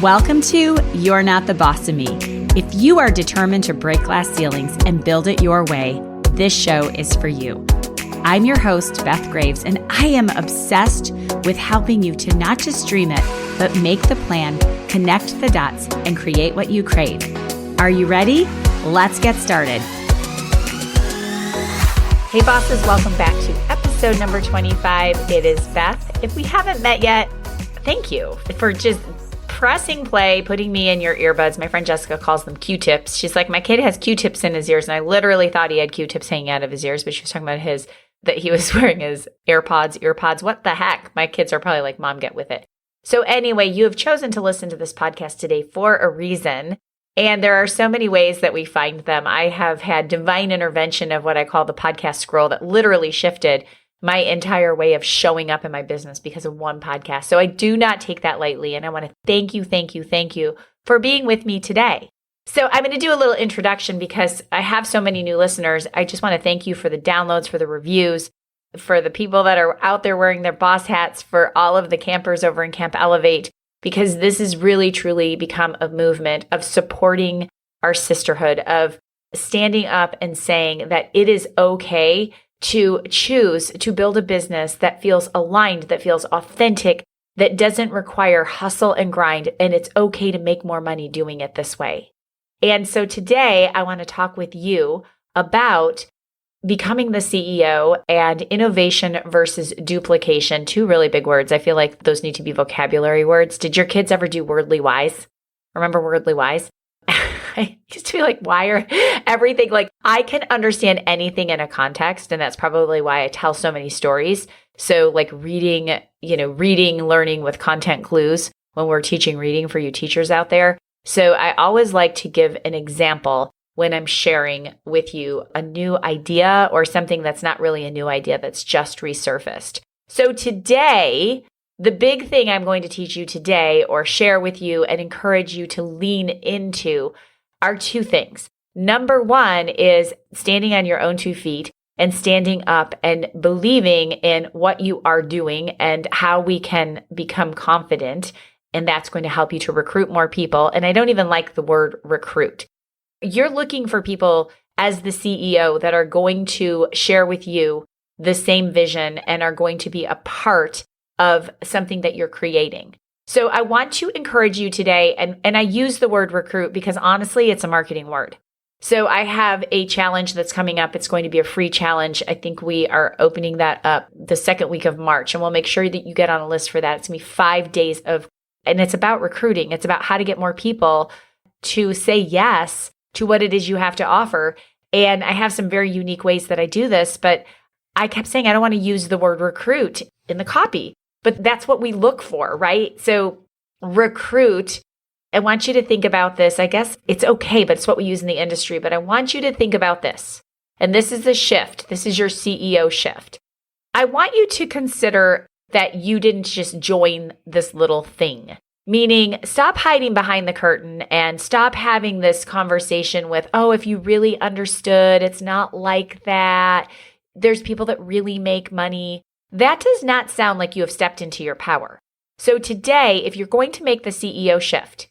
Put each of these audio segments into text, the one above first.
Welcome to You're Not the Boss of Me. If you are determined to break glass ceilings and build it your way, this show is for you. I'm your host, Beth Graves, and I am obsessed with helping you to not just dream it, but make the plan, connect the dots, and create what you crave. Are you ready? Let's get started. Hey bosses, welcome back to episode number 25. It is Beth. If we haven't met yet, thank you for just pressing play, putting me in your earbuds. My friend Jessica calls them Q-tips. She's like, my kid has Q-tips in his ears, and I literally thought he had Q-tips hanging out of his ears, but she was talking about that he was wearing his earpods. What the heck? My kids are probably like, Mom, get with it. So anyway, you have chosen to listen to this podcast today for a reason, and there are so many ways that we find them. I have had divine intervention of what I call the podcast scroll that literally shifted my entire way of showing up in my business because of one podcast. So I do not take that lightly. And I want to thank you for being with me today. So I'm going to do a little introduction because I have so many new listeners. I just want to thank you for the downloads, for the reviews, for the people that are out there wearing their boss hats, for all of the campers over in Camp Elevate, because this has really, truly become a movement of supporting our sisterhood, of standing up and saying that it is okay to choose to build a business that feels aligned, that feels authentic, that doesn't require hustle and grind, and it's okay to make more money doing it this way. And so today I want to talk with you about becoming the CEO and innovation versus duplication, two really big words. I feel like those need to be vocabulary words. Did your kids ever do Wordly Wise? Remember Wordly Wise? I used to be like, why are everything like I can understand anything in a context. And that's probably why I tell so many stories. So like reading, learning with content clues when we're teaching reading for you teachers out there. So I always like to give an example when I'm sharing with you a new idea or something that's not really a new idea that's just resurfaced. So today, the big thing I'm going to teach you today or share with you and encourage you to lean into are two things. Number one is standing on your own 2 feet and standing up and believing in what you are doing and how we can become confident. And that's going to help you to recruit more people. And I don't even like the word recruit. You're looking for people as the CEO that are going to share with you the same vision and are going to be a part of something that you're creating. So I want to encourage you today, and I use the word recruit because honestly, it's a marketing word. So I have a challenge that's coming up. It's going to be a free challenge. I think we are opening that up the second week of March, and we'll make sure that you get on a list for that. It's going to be 5 days and it's about recruiting. It's about how to get more people to say yes to what it is you have to offer. And I have some very unique ways that I do this, but I kept saying I don't want to use the word recruit in the copy. But that's what we look for, right? So recruit, I want you to think about this. I guess it's okay, but it's what we use in the industry. But I want you to think about this. And this is the shift. This is your CEO shift. I want you to consider that you didn't just join this little thing. Meaning, stop hiding behind the curtain and stop having this conversation with, oh, if you really understood, it's not like that. There's people that really make money. That does not sound like you have stepped into your power. So today, if you're going to make the CEO shift,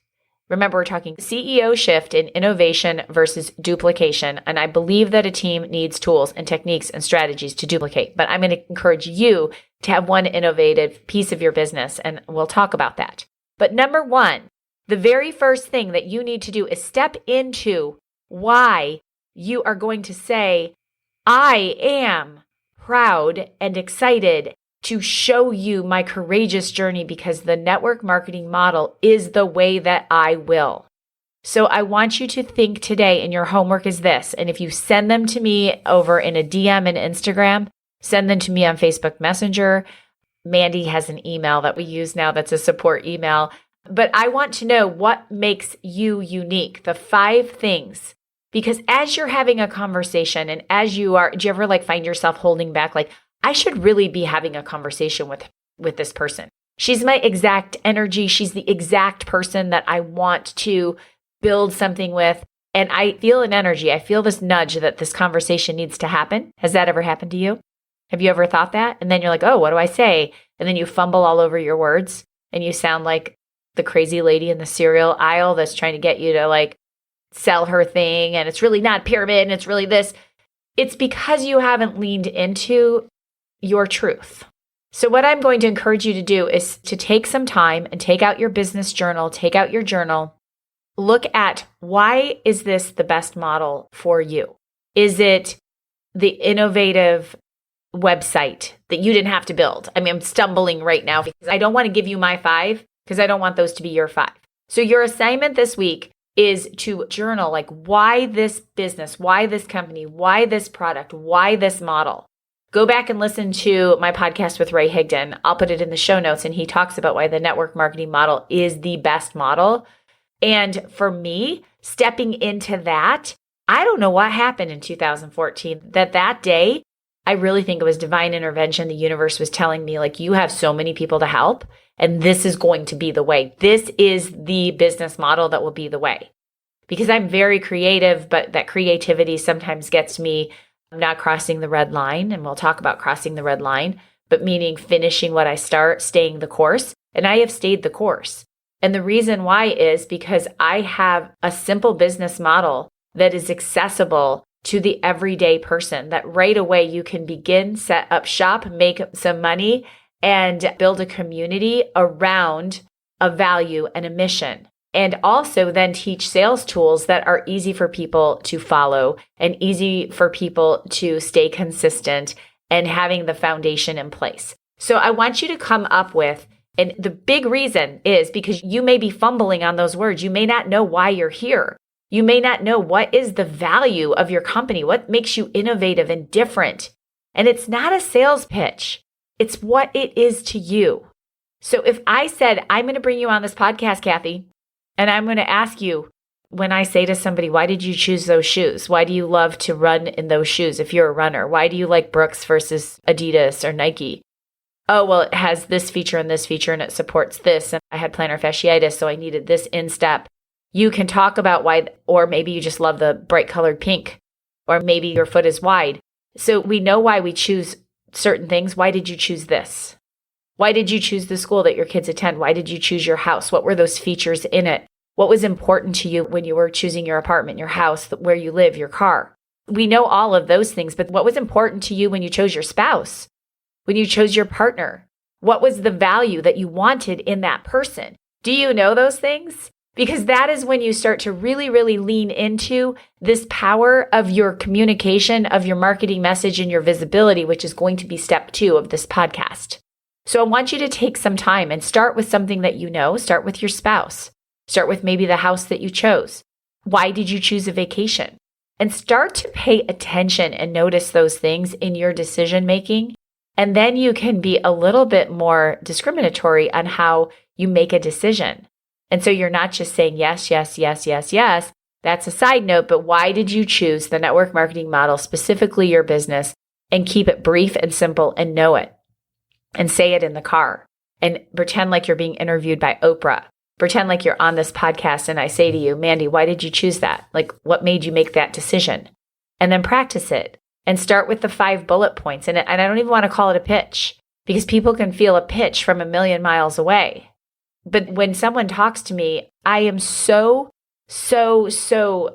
remember we're talking CEO shift in innovation versus duplication. And I believe that a team needs tools and techniques and strategies to duplicate. But I'm going to encourage you to have one innovative piece of your business, and we'll talk about that. But number one, the very first thing that you need to do is step into why you are going to say, I am proud and excited to show you my courageous journey because the network marketing model is the way that I will. So I want you to think today, and your homework is this. And if you send them to me over in a DM in Instagram, send them to me on Facebook Messenger. Mandy has an email that we use now that's a support email. But I want to know what makes you unique, the 5 things. Because as you're having a conversation and as do you ever find yourself holding back? Like, I should really be having a conversation with this person. She's my exact energy. She's the exact person that I want to build something with. And I feel an energy. I feel this nudge that this conversation needs to happen. Has that ever happened to you? Have you ever thought that? And then you're like, oh, what do I say? And then you fumble all over your words and you sound like the crazy lady in the cereal aisle that's trying to get you to like sell her thing. And it's really not pyramid and it's really this. It's because you haven't leaned into your truth. So what I'm going to encourage you to do is to take some time and take out your business journal, take out your journal, look at why is this the best model for you? Is it the innovative website that you didn't have to build? I mean, I'm stumbling right now because I don't want to give you my 5 because I don't want those to be your 5. So your assignment this week is to journal like why this business, why this company, why this product, why this model. Go back and listen to my podcast with Ray Higdon. I'll put it in the show notes, and he talks about why the network marketing model is the best model. And for me, stepping into that, I don't know what happened in 2014, that day, I really think it was divine intervention. The universe was telling me, like, you have so many people to help, and this is going to be the way. This is the business model that will be the way. Because I'm very creative, but that creativity sometimes gets me not crossing the red line, and we'll talk about crossing the red line, but meaning finishing what I start, staying the course. And I have stayed the course. And the reason why is because I have a simple business model that is accessible to the everyday person, that right away you can begin, set up shop, make some money, and build a community around a value and a mission. And also then teach sales tools that are easy for people to follow and easy for people to stay consistent and having the foundation in place. So I want you to come up with, and the big reason is because you may be fumbling on those words. You may not know why you're here. You may not know what is the value of your company, what makes you innovative and different. And it's not a sales pitch. It's what it is to you. So if I said, I'm going to bring you on this podcast, Kathy, and I'm going to ask you, when I say to somebody, why did you choose those shoes? Why do you love to run in those shoes if you're a runner? Why do you like Brooks versus Adidas or Nike? Oh, well, it has this feature and it supports this. And I had plantar fasciitis, so I needed this instep. You can talk about why, or maybe you just love the bright colored pink, or maybe your foot is wide. So we know why we choose certain things. Why did you choose this? Why did you choose the school that your kids attend? Why did you choose your house? What were those features in it? What was important to you when you were choosing your apartment, your house, where you live, your car? We know all of those things, but what was important to you when you chose your spouse, when you chose your partner? What was the value that you wanted in that person? Do you know those things? Because that is when you start to really, really lean into this power of your communication, of your marketing message and your visibility, which is going to be step 2 of this podcast. So I want you to take some time and start with something that you know. Start with your spouse. Start with maybe the house that you chose. Why did you choose a vacation? And start to pay attention and notice those things in your decision making. And then you can be a little bit more discriminatory on how you make a decision. And so you're not just saying yes, yes, yes, yes, yes. That's a side note, but why did you choose the network marketing model, specifically your business, and keep it brief and simple and know it? And say it in the car and pretend like you're being interviewed by Oprah. Pretend like you're on this podcast and I say to you, Mandy, why did you choose that? Like, what made you make that decision? And then practice it and start with the 5 bullet points. And I don't even want to call it a pitch because people can feel a pitch from a million miles away. But when someone talks to me, I am so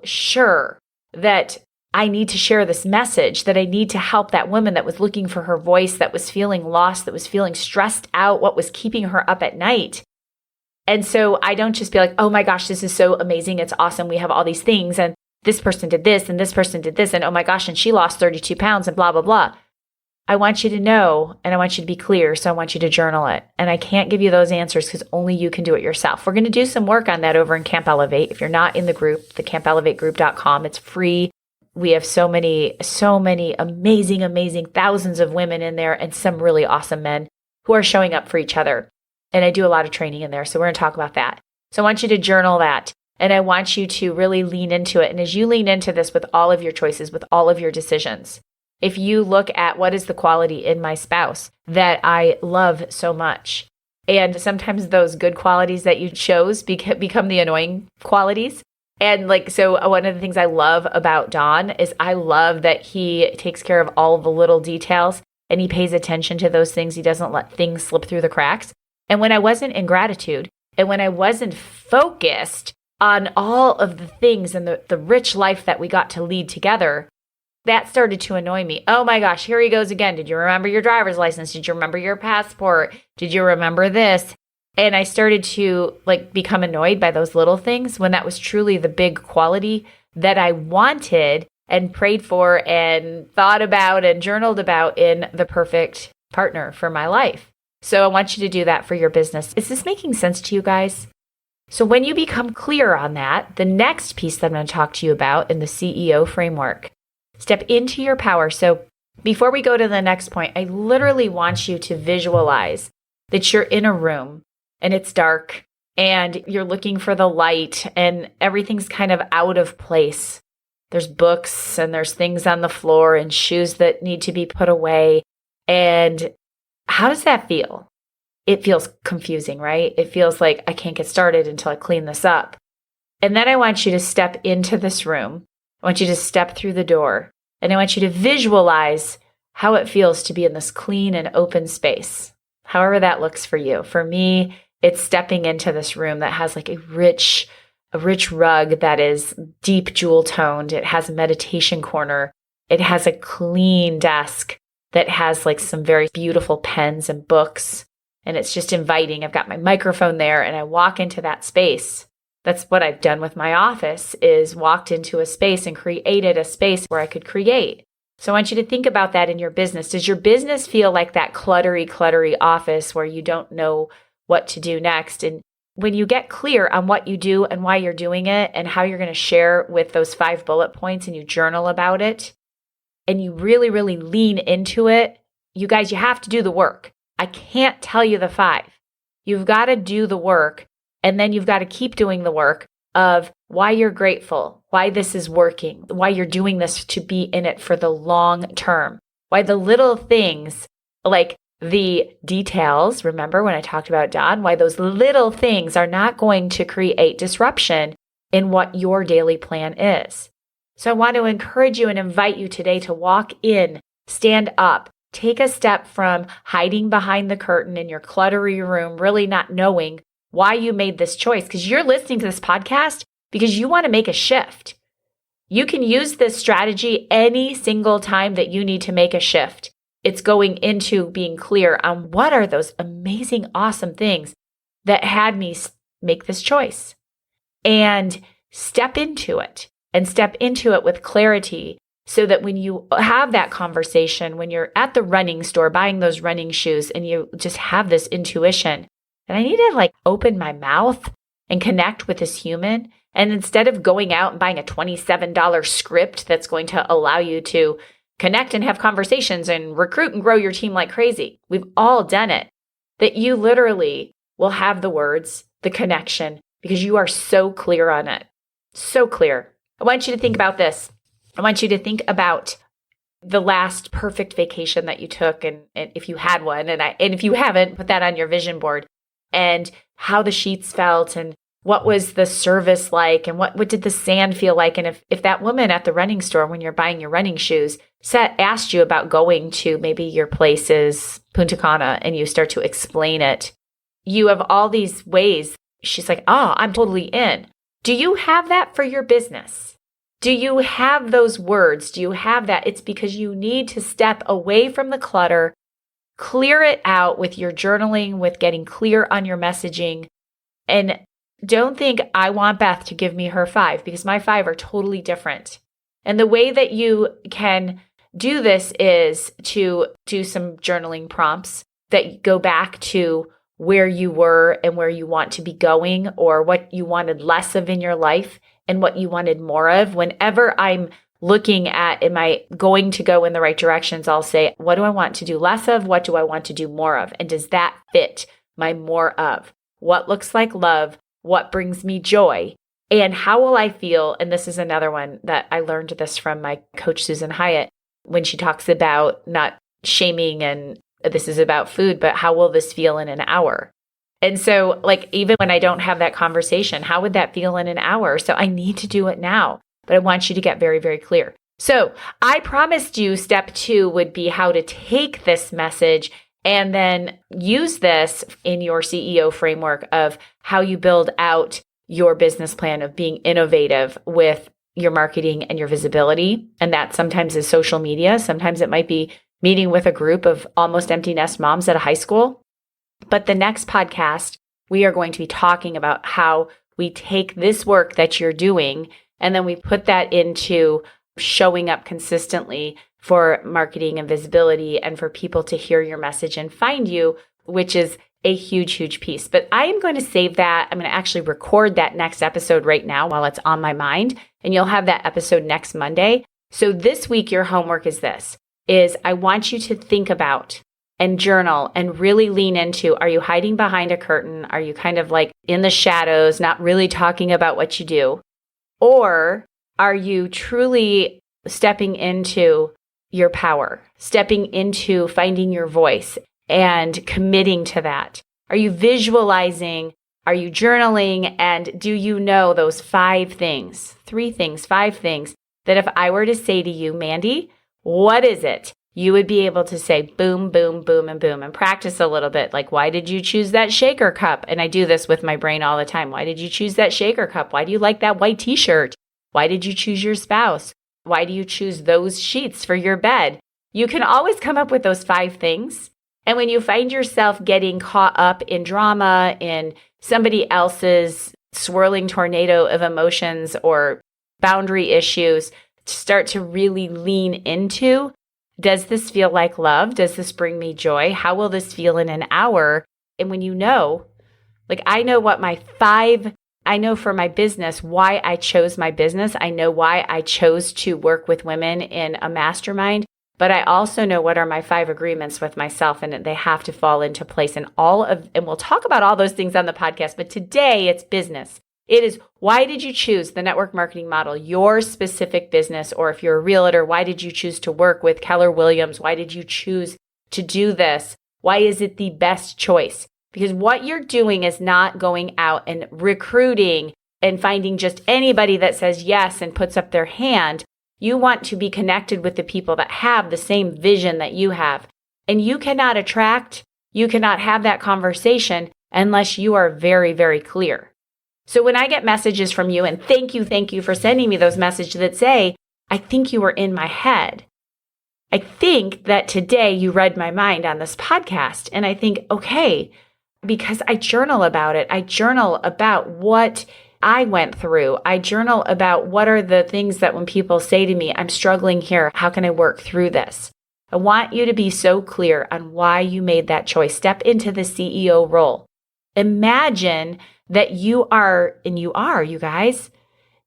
sure that I need to share this message, that I need to help that woman that was looking for her voice, that was feeling lost, that was feeling stressed out, what was keeping her up at night. And so I don't just be like, oh my gosh, this is so amazing. It's awesome. We have all these things. And this person did this and this person did this. And oh my gosh, and she lost 32 pounds and blah, blah, blah. I want you to know, and I want you to be clear. So I want you to journal it. And I can't give you those answers because only you can do it yourself. We're going to do some work on that over in Camp Elevate. If you're not in the group, the campelevategroup.com, it's free. We have so many amazing thousands of women in there and some really awesome men who are showing up for each other. And I do a lot of training in there. So we're going to talk about that. So I want you to journal that. And I want you to really lean into it. And as you lean into this with all of your choices, with all of your decisions, if you look at what is the quality in my spouse that I love so much, and sometimes those good qualities that you chose become the annoying qualities. And so one of the things I love about Don is I love that he takes care of all the little details and he pays attention to those things. He doesn't let things slip through the cracks. And when I wasn't in gratitude, And when I wasn't focused on all of the things and the rich life that we got to lead together, that started to annoy me. Oh my gosh, here he goes again. Did you remember your driver's license? Did you remember your passport? Did you remember this? And I started to become annoyed by those little things when that was truly the big quality that I wanted and prayed for and thought about and journaled about in the perfect partner for my life. So I want you to do that for your business. Is this making sense to you guys? So when you become clear on that, the next piece that I'm going to talk to you about in the CEO framework, step into your power. So before we go to the next point, I literally want you to visualize that you're in a room and it's dark and you're looking for the light and everything's kind of out of place. There's books and there's things on the floor and shoes that need to be put away. And how does that feel? It feels confusing, right? It feels like I can't get started until I clean this up. And then I want you to step into this room. I want you to step through the door. And I want you to visualize how it feels to be in this clean and open space, however that looks for you. For me, it's stepping into this room that has a rich rug that is deep jewel toned. It has a meditation corner. It has a clean desk that has some very beautiful pens and books. And it's just inviting. I've got my microphone there and I walk into that space. That's what I've done with my office, is walked into a space and created a space where I could create. So I want you to think about that in your business. Does your business feel like that cluttery office where you don't know what to do next? And when you get clear on what you do and why you're doing it and how you're going to share with those 5 bullet points and you journal about it and you really, really lean into it, you guys, you have to do the work. I can't tell you the 5. You've got to do the work, and then you've got to keep doing the work of why you're grateful, why this is working, why you're doing this to be in it for the long term, why the little things like the details, remember when I talked about Don, why those little things are not going to create disruption in what your daily plan is. So I want to encourage you and invite you today to walk in, stand up, take a step from hiding behind the curtain in your cluttery room, really not knowing why you made this choice, because you're listening to this podcast because you want to make a shift. You can use this strategy any single time that you need to make a shift. It's going into being clear on what are those amazing, awesome things that had me make this choice, and step into it with clarity. So that when you have that conversation, when you're at the running store buying those running shoes and you just have this intuition, and I need to open my mouth and connect with this human. And instead of going out and buying a $27 script that's going to allow you to connect and have conversations and recruit and grow your team like crazy, we've all done it, that you literally will have the words, the connection, because you are so clear on it. So clear. I want you to think about this. I want you to think about the last perfect vacation that you took, and if you had one, and if you haven't, put that on your vision board, and how the sheets felt, and what was the service like, and what did the sand feel like, and if that woman at the running store when you're buying your running shoes asked you about going to maybe your place is Punta Cana, and you start to explain it, you have all these ways. She's like, oh, I'm totally in. Do you have that for your business? Do you have those words? Do you have that? It's because you need to step away from the clutter, clear it out with your journaling, with getting clear on your messaging. And don't think I want Beth to give me her 5, because my 5 are totally different. And the way that you can do this is to do some journaling prompts that go back to where you were and where you want to be going, or what you wanted less of in your life and what you wanted more of. Whenever I'm looking at, am I going to go in the right directions, I'll say, what do I want to do less of? What do I want to do more of? And does that fit my more of? What looks like love? What brings me joy? And how will I feel? And this is another one that I learned this from my coach, Susan Hyatt, when she talks about not shaming, and this is about food, but how will this feel in an hour? And so even when I don't have that conversation, how would that feel in an hour? So I need to do it now, but I want you to get very, very clear. So I promised you step 2 would be how to take this message And then use this in your CEO framework of how you build out your business plan of being innovative with your marketing and your visibility. And that sometimes is social media. Sometimes it might be meeting with a group of almost empty nest moms at a high school. But the next podcast, we are going to be talking about how we take this work that you're doing and then we put that into showing up consistently for marketing and visibility and for people to hear your message and find you, which is a huge, huge piece. But I am going to save that. I'm going to actually record that next episode right now while it's on my mind, and you'll have that episode next Monday. So this week, your homework is this, is I want you to think about and journal and really lean into, are you hiding behind a curtain? Are you kind of like in the shadows, not really talking about what you do? Or are you truly stepping into your power, stepping into finding your voice and committing to that? Are you visualizing? Are you journaling? And do you know those 5 things, 3 things, 5 things that if I were to say to you, Mandy, what is it? You would be able to say boom, boom, boom, and boom, and practice a little bit. Like, why did you choose that shaker cup? And I do this with my brain all the time. Why did you choose that shaker cup? Why do you like that white t-shirt? Why did you choose your spouse? Why do you choose those sheets for your bed? You can always come up with those 5 things. And when you find yourself getting caught up in drama, in somebody else's swirling tornado of emotions or boundary issues, start to really lean into, does this feel like love? Does this bring me joy? How will this feel in an hour? And when you know, like I know what I know for my business, why I chose my business. I know why I chose to work with women in a mastermind, but I also know what are my 5 agreements with myself, and they have to fall into place. And we'll talk about all those things on the podcast, but today it's business. It is, why did you choose the network marketing model, your specific business? Or if you're a realtor, why did you choose to work with Keller Williams? Why did you choose to do this? Why is it the best choice? Because what you're doing is not going out and recruiting and finding just anybody that says yes and puts up their hand. You want to be connected with the people that have the same vision that you have. And you cannot have that conversation unless you are very, very clear. So when I get messages from you, and thank you for sending me those messages that say, I think you were in my head. I think that today you read my mind on this podcast. And I think, okay, because I journal about it. I journal about what I went through. I journal about what are the things that when people say to me, I'm struggling here, how can I work through this? I want you to be so clear on why you made that choice. Step into the CEO role. Imagine that you are, you guys,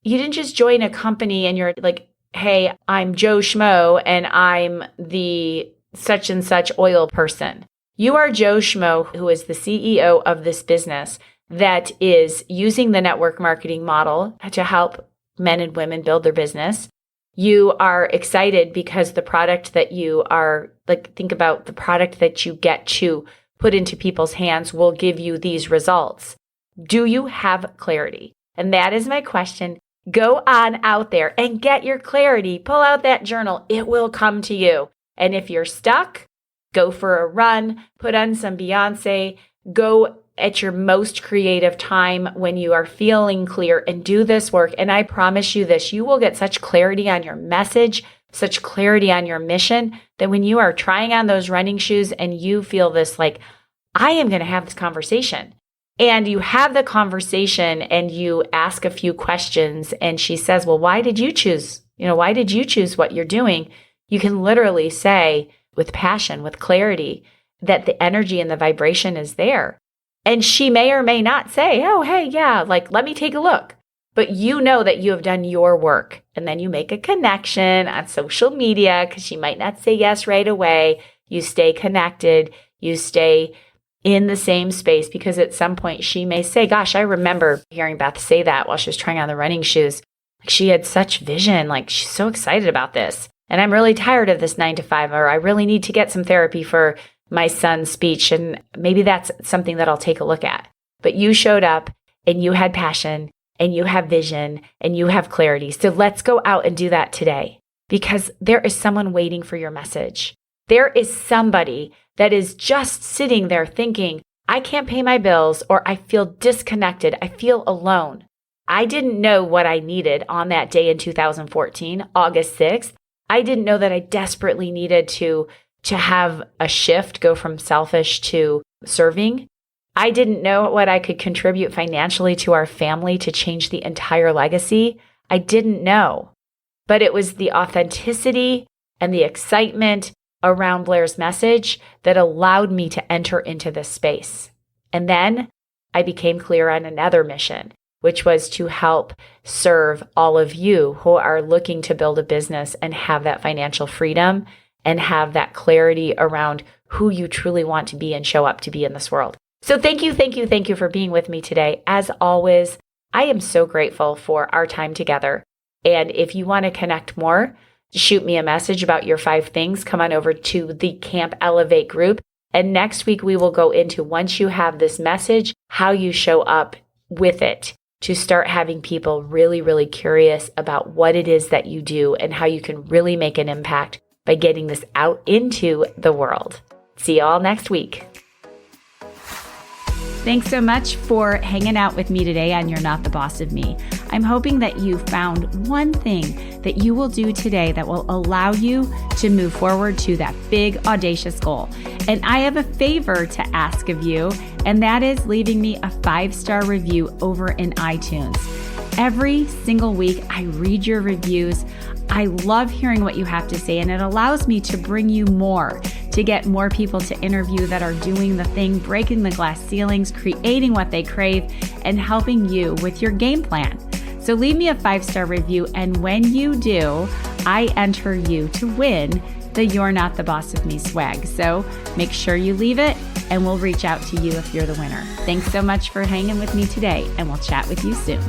you didn't just join a company and you're like, hey, I'm Joe Schmo and I'm the such and such oil person. You are Joe Schmo, who is the CEO of this business that is using the network marketing model to help men and women build their business. You are excited because the product that you are, think about the product that you get to put into people's hands will give you these results. Do you have clarity? And that is my question. Go on out there and get your clarity. Pull out that journal. It will come to you. And if you're stuck, go for a run, put on some Beyonce, go at your most creative time when you are feeling clear and do this work. And I promise you this, you will get such clarity on your message, such clarity on your mission that when you are trying on those running shoes and you feel this like, I am going to have this conversation. And you have the conversation and you ask a few questions and she says, well, why did you choose? Why did you choose what you're doing? You can literally say with passion, with clarity, that the energy and the vibration is there. And she may or may not say, oh, hey, yeah, let me take a look. But you know that you have done your work. And then you make a connection on social media because she might not say yes right away. You stay connected. You stay in the same space because at some point she may say, gosh, I remember hearing Beth say that while she was trying on the running shoes. She had such vision, she's so excited about this. And I'm really tired of this 9 to 5, or I really need to get some therapy for my son's speech. And maybe that's something that I'll take a look at. But you showed up and you had passion and you have vision and you have clarity. So let's go out and do that today because there is someone waiting for your message. There is somebody that is just sitting there thinking, I can't pay my bills, or I feel disconnected. I feel alone. I didn't know what I needed on that day in 2014, August 6th. I didn't know that I desperately needed to have a shift, go from selfish to serving. I didn't know what I could contribute financially to our family to change the entire legacy. I didn't know. But it was the authenticity and the excitement around Blair's message that allowed me to enter into this space. And then I became clear on another mission, which was to help serve all of you who are looking to build a business and have that financial freedom and have that clarity around who you truly want to be and show up to be in this world. So thank you for being with me today. As always, I am so grateful for our time together. And if you want to connect more, shoot me a message about your 5 things. Come on over to the Camp Elevate group. And next week, we will go into, once you have this message, how you show up with it to start having people really, really curious about what it is that you do and how you can really make an impact by getting this out into the world. See you all next week. Thanks so much for hanging out with me today on You're Not the Boss of Me. I'm hoping that you found one thing that you will do today that will allow you to move forward to that big, audacious goal. And I have a favor to ask of you, and that is leaving me a 5-star review over in iTunes. Every single week, I read your reviews. I love hearing what you have to say, and it allows me to bring you more, to get more people to interview that are doing the thing, breaking the glass ceilings, creating what they crave, and helping you with your game plan. So leave me a 5-star review, and when you do, I enter you to win the You're Not the Boss of Me swag. So make sure you leave it, and we'll reach out to you if you're the winner. Thanks so much for hanging with me today, and we'll chat with you soon.